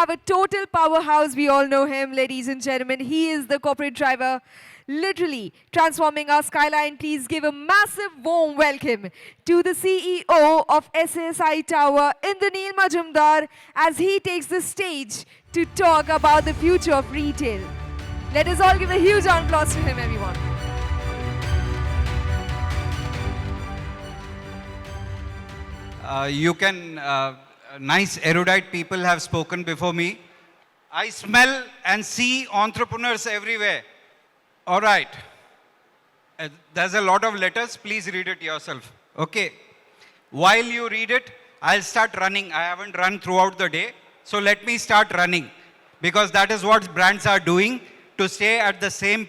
have a total powerhouse. We all know him, ladies and gentlemen. He is the corporate driver, literally transforming our skyline. Please give a massive warm welcome to the CEO of SSI Tower, Indraneel Majumdar, as he takes the stage to talk about the future of retail. Let us all give a huge round of applause to him, everyone. Nice erudite people have spoken before me. I smell and see entrepreneurs everywhere. All right. There's a lot of letters. Please read it yourself. Okay. While you read it, I'll start running. I haven't run throughout the day. So let me start running. Because that is what brands are doing to stay at the same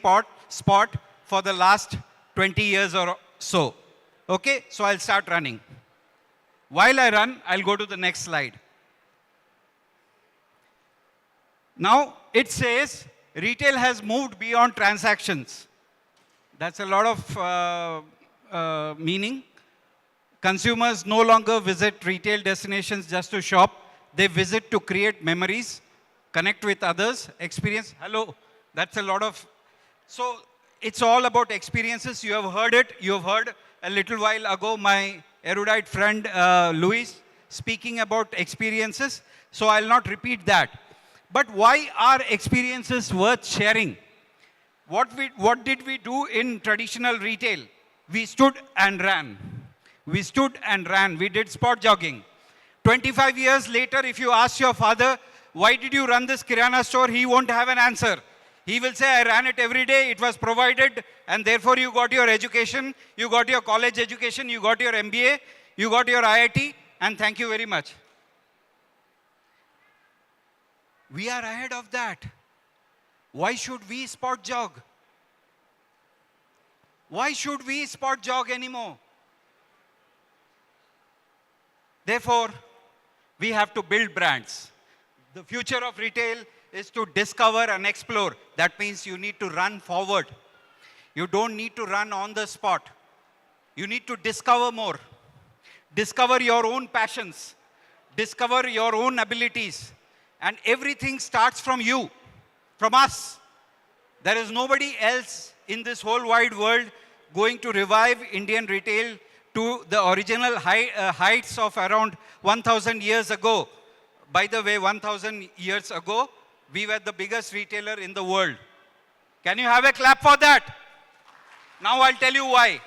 spot for the last 20 years or so. Okay. So I'll start running. While I run, I'll go to the next slide. Now, it says retail has moved beyond transactions. That's a lot of meaning. Consumers no longer visit retail destinations just to shop. They visit to create memories, connect with others, experience. Hello, that's a lot of. So, it's all about experiences. You have heard it. You have heard a little while ago my erudite friend Louis speaking about experiences, so I'll not repeat that. But why are experiences worth sharing? What did we do in traditional retail? We stood and ran. We stood and ran. We did spot jogging. 25 years later, if you ask your father, why did you run this kirana store? He won't have an answer. He will say, I ran it every day, it was provided, and therefore you got your education, you got your college education, you got your MBA, you got your IIT, and thank you very much. We are ahead of that. Why should we spot jog? Why should we spot jog anymore? Therefore, we have to build brands. The future of retail is to discover and explore. That means you need to run forward. You don't need to run on the spot. You need to discover more. Discover your own passions. Discover your own abilities. And everything starts from you, from us. There is nobody else in this whole wide world going to revive Indian retail to the original heights of around 1,000 years ago. By the way, 1,000 years ago, we were the biggest retailer in the world. Can you have a clap for that? Now I'll tell you why.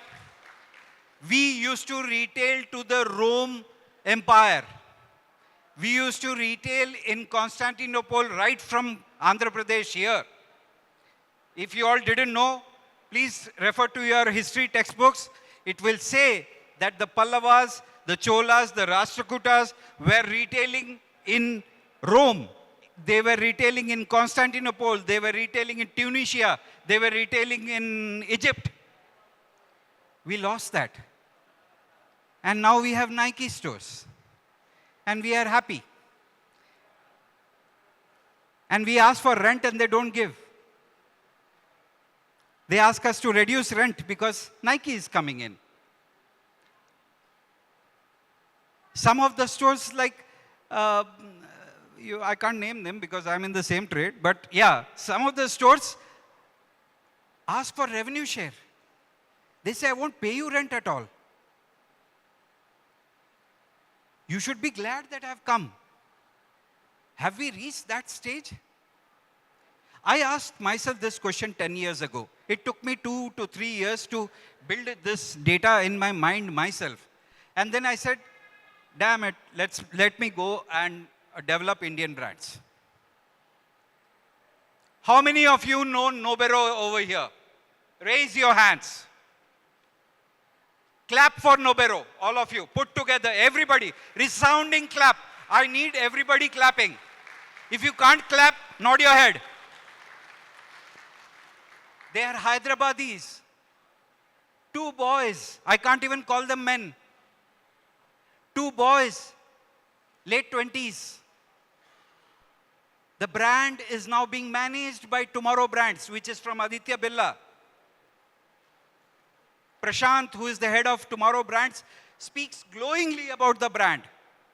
We used to retail to the Rome Empire. We used to retail in Constantinople right from Andhra Pradesh here. If you all didn't know, please refer to your history textbooks. It will say that the Pallavas, the Cholas, the Rashtrakutas were retailing in Rome. They were retailing in Constantinople. They were retailing in Tunisia. They were retailing in Egypt. We lost that. And now we have Nike stores. And we are happy. And we ask for rent and they don't give. They ask us to reduce rent because Nike is coming in. Some of the stores like I can't name them because I'm in the same trade, but yeah, some of the stores ask for revenue share. They say, I won't pay you rent at all. You should be glad that I've come. Have we reached that stage? I asked myself this question 10 years ago. It took me 2 to 3 years to build this data in my mind myself. And then I said, damn it, let me go and develop Indian brands. How many of you know NOBO over here? Raise your hands. Clap for NOBO, all of you. Put together, everybody. Resounding clap. I need everybody clapping. If you can't clap, nod your head. They are Hyderabadis. 2 boys. I can't even call them men. 2 boys, late 20s. The brand is now being managed by Tomorrow Brands, which is from Aditya Birla. Prashant, who is the head of Tomorrow Brands, speaks glowingly about the brand.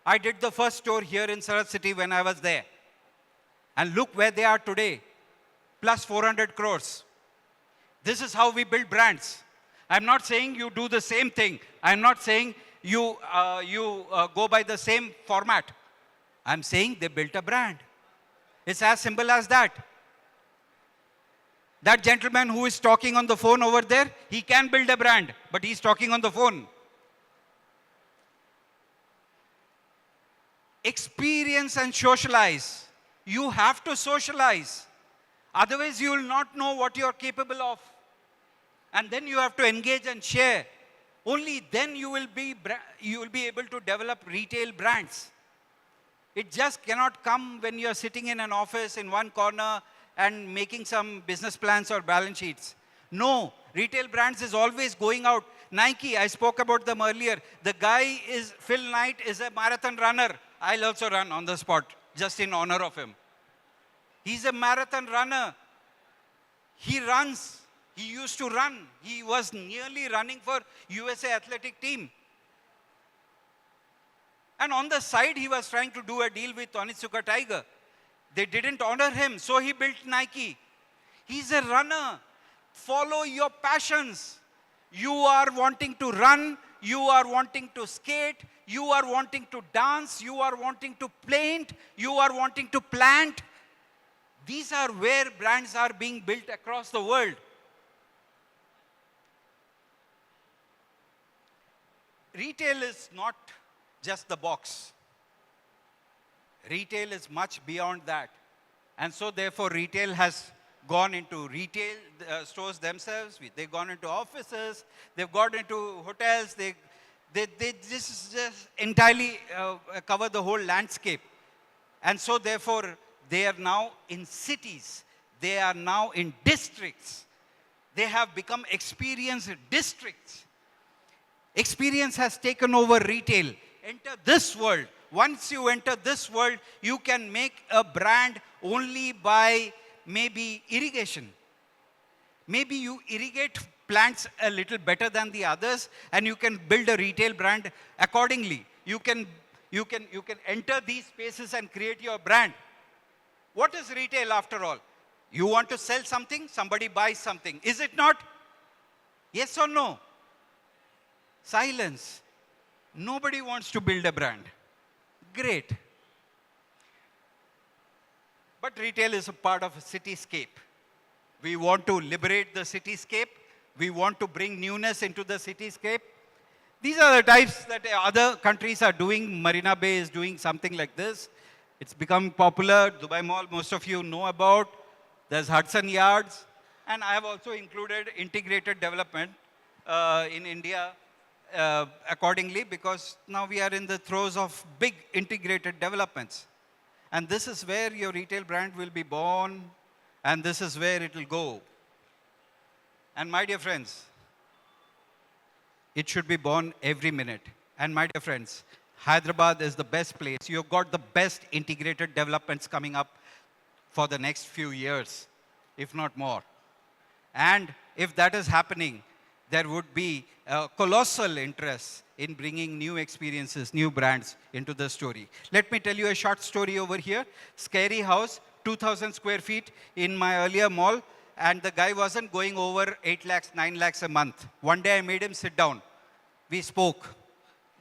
I did the first store here in Sarat City when I was there. And look where they are today, plus 400 crores. This is how we build brands. I'm not saying you do the same thing. I'm not saying you go by the same format. I'm saying they built a brand. It's as simple as that. That gentleman who is talking on the phone over there, he can build a brand, but he's talking on the phone. Experience and socialize. You have to socialize. Otherwise, you will not know what you are capable of. And then you have to engage and share. Only then you will be able to develop retail brands. It just cannot come when you are sitting in an office in one corner and making some business plans or balance sheets. No, retail brands is always going out. Nike, I spoke about them earlier. The guy is, Phil Knight is a marathon runner. I'll also run on the spot, just in honor of him. He's a marathon runner. He runs. He used to run. He was nearly running for USA athletic team. And on the side, he was trying to do a deal with Onitsuka Tiger. They didn't honor him, so he built Nike. He's a runner. Follow your passions. You are wanting to run. You are wanting to skate. You are wanting to dance. You are wanting to paint. You are wanting to plant. These are where brands are being built across the world. Retail is not just the box. Retail is much beyond that. And so therefore retail has gone into retail stores themselves. They've gone into offices. They've gone into hotels. They just entirely cover the whole landscape. And so therefore they are now in cities. They are now in districts. They have become experience districts. Experience has taken over retail. Enter this world. Once you enter this world, you can make a brand only by maybe irrigation. Maybe you irrigate plants a little better than the others, and you can build a retail brand accordingly. You can enter these spaces and create your brand. What is retail after all? You want to sell something, somebody buys something. Is it not? Yes or no? Silence. Nobody wants to build a brand. Great. But retail is a part of a cityscape. We want to liberate the cityscape. We want to bring newness into the cityscape. These are the types that other countries are doing. Marina Bay is doing something like this. It's become popular. Dubai Mall, most of you know about. There's Hudson Yards. And I have also included integrated development in India accordingly, because now we are in the throes of big integrated developments. And this is where your retail brand will be born, and this is where it will go. And my dear friends, it should be born every minute. And my dear friends, Hyderabad is the best place. You've got the best integrated developments coming up for the next few years, if not more. And if that is happening, there would be a colossal interest in bringing new experiences, new brands into the story. Let me tell you a short story over here. Scary house, 2,000 square feet in my earlier mall, and the guy wasn't going over 8 lakhs, 9 lakhs a month. One day I made him sit down. We spoke.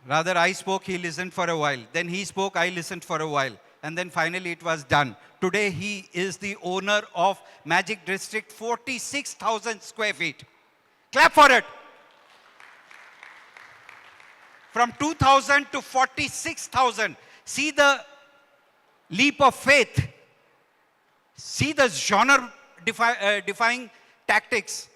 Rather, I spoke, he listened for a while. Then he spoke, I listened for a while. And then finally it was done. Today he is the owner of Magic District, 46,000 square feet. Clap for it. From 2,000 to 46,000. See the leap of faith. See the genre-defying tactics.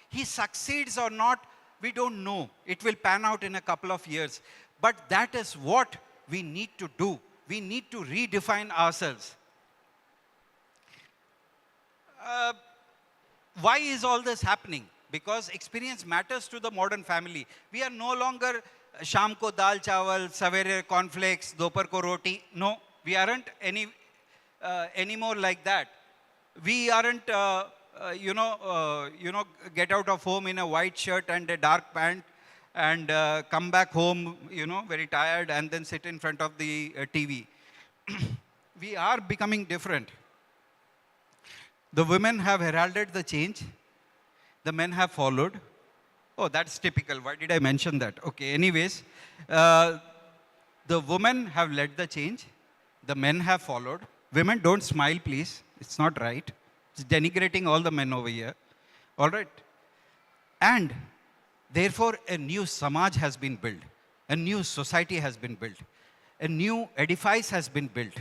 He succeeds or not, we don't know. It will pan out in a couple of years. But that is what we need to do. We need to redefine ourselves. Why is all this happening? Because experience matters to the modern family. We are no longer Sham ko dal chawal, savere cornflakes, dopar ko roti. No, we aren't anymore like that. We aren't, get out of home in a white shirt and a dark pant and come back home, very tired, and then sit in front of the TV. We are becoming different. The women have heralded the change. The men have followed. Oh, that's typical. Why did I mention that? Okay, anyways, uh, the women have led the change. The men have followed. Women, don't smile, please. It's not right. It's denigrating all the men over here. All right. And therefore, a new Samaj has been built. A new society has been built. A new edifice has been built.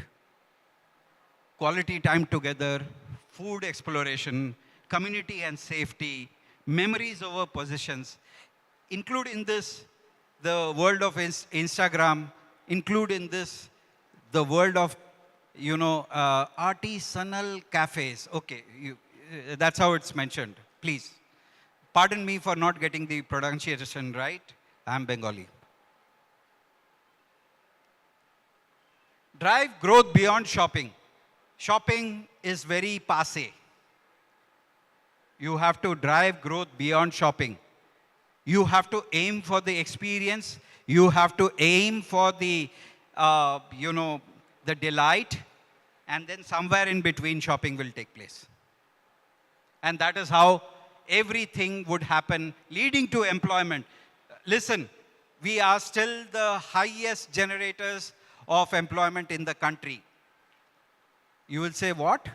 Quality time together, food exploration, community and safety, memories over possessions. Include in this the world of Instagram. Include in this the world of, artisanal cafes. Okay, that's how it's mentioned. Please, pardon me for not getting the pronunciation right. I'm Bengali. Drive growth beyond shopping. Shopping is very passé. You have to drive growth beyond shopping. You have to aim for the experience. You have to aim for the, the delight. And then somewhere in between, shopping will take place. And that is how everything would happen, leading to employment. Listen, we are still the highest generators of employment in the country. You will say, what?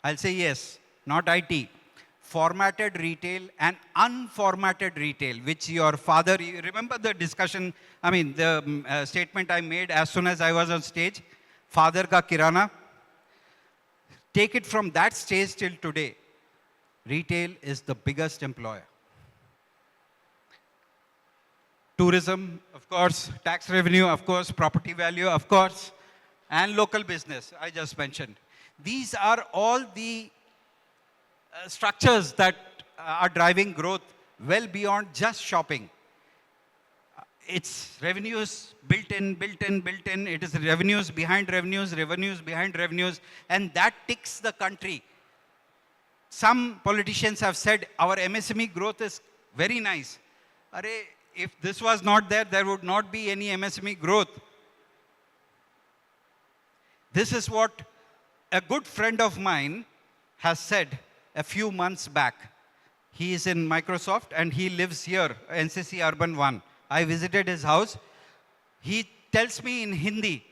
I'll say, yes, not IT. Formatted retail and unformatted retail, which your father, you remember the discussion, the statement I made as soon as I was on stage, father ka kirana. Take it from that stage till today. Retail is the biggest employer. Tourism, of course, tax revenue, of course, property value, of course, and local business, I just mentioned. These are all the structures that are driving growth well beyond just shopping. It's revenues built in. It is revenues behind revenues, revenues behind revenues, and that ticks the country. Some politicians have said our MSME growth is very nice. If this was not there, there would not be any MSME growth. This is what a good friend of mine has said a few months back. He is in Microsoft and he lives here, NCC Urban 1. I visited his house. He tells me in Hindi,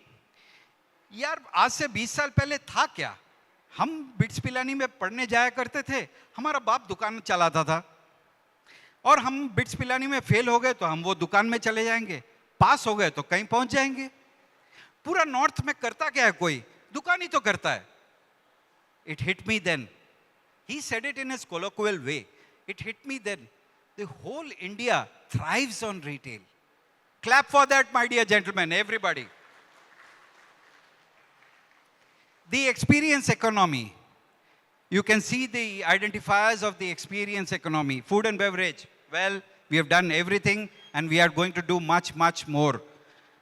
यार आज से 20 साल पहले था क्या? हम bits Pilani में पढ़ने जाया करते थे, हमारा बाप दुकान चलाता था, और हम बिट्स पिलानी में फेल हो गए तो हम वो दुकान में चले जाएंगे, पास हो गए तो कहीं पहुंच जाएंगे. पूरा नॉर्थ में करता क्या है कोई? दुकान ही तो करता है. It hit me then. He said it in his colloquial way. It hit me then. The whole India thrives on retail. Clap for that, my dear gentlemen, everybody. The experience economy. You can see the identifiers of the experience economy. Food and beverage. Well, we have done everything and we are going to do much, much more.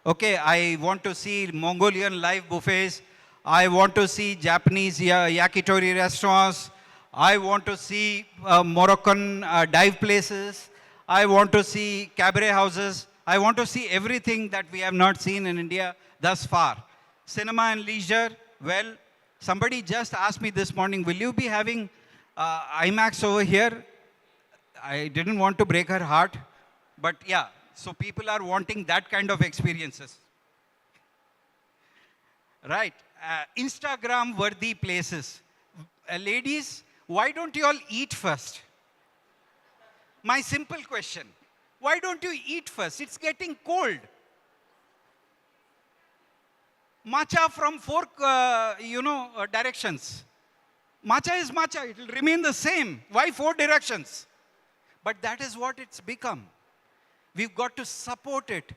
Okay, I want to see Mongolian live buffets. I want to see Japanese yakitori restaurants. I want to see Moroccan dive places. I want to see cabaret houses. I want to see everything that we have not seen in India thus far. Cinema and leisure. Well, somebody just asked me this morning, will you be having IMAX over here? I didn't want to break her heart. But yeah, so people are wanting that kind of experiences. Right. Instagram-worthy places. Ladies, why don't you all eat first? My simple question. Why don't you eat first? It's getting cold. Matcha from four, directions. Matcha is matcha. It will remain the same. Why four directions? But that is what it's become. We've got to support it.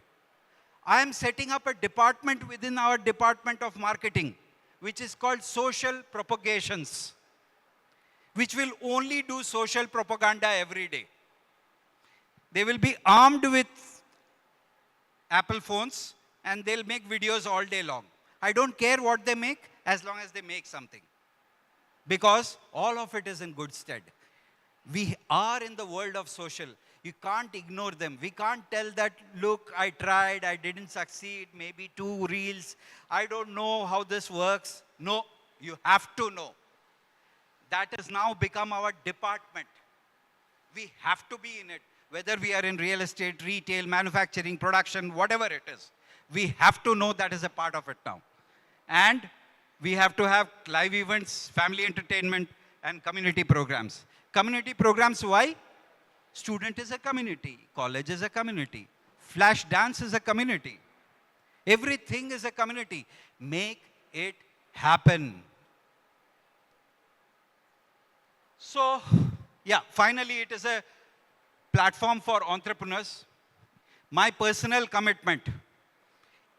I am setting up a department within our Department of Marketing, which is called Social Propagations, which will only do social propaganda every day. They will be armed with Apple phones and they'll make videos all day long. I don't care what they make as long as they make something, because all of it is in good stead. We are in the world of social. You can't ignore them. We can't tell that, look, I tried, I didn't succeed, maybe 2 reels. I don't know how this works. No, you have to know. That has now become our department. We have to be in it, whether we are in real estate, retail, manufacturing, production, whatever it is. We have to know that is a part of it now. And we have to have live events, family entertainment, and community programs. Community programs, why? Student is a community, college is a community, flash dance is a community. Everything is a community. Make it happen. So, yeah, finally it is a platform for entrepreneurs. My personal commitment,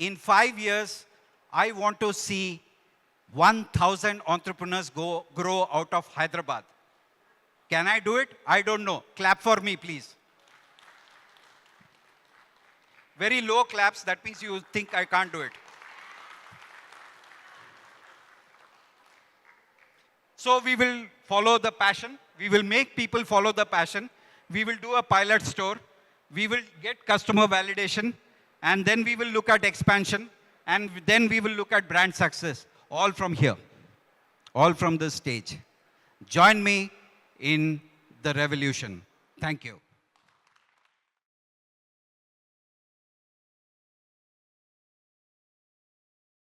in 5 years, I want to see 1,000 entrepreneurs grow out of Hyderabad. Can I do it? I don't know. Clap for me, please. Very low claps, that means you think I can't do it. So we will follow the passion. We will make people follow the passion. We will do a pilot store. We will get customer validation. And then we will look at expansion. And then we will look at brand success. All from here. All from this stage. Join me in the revolution. Thank you.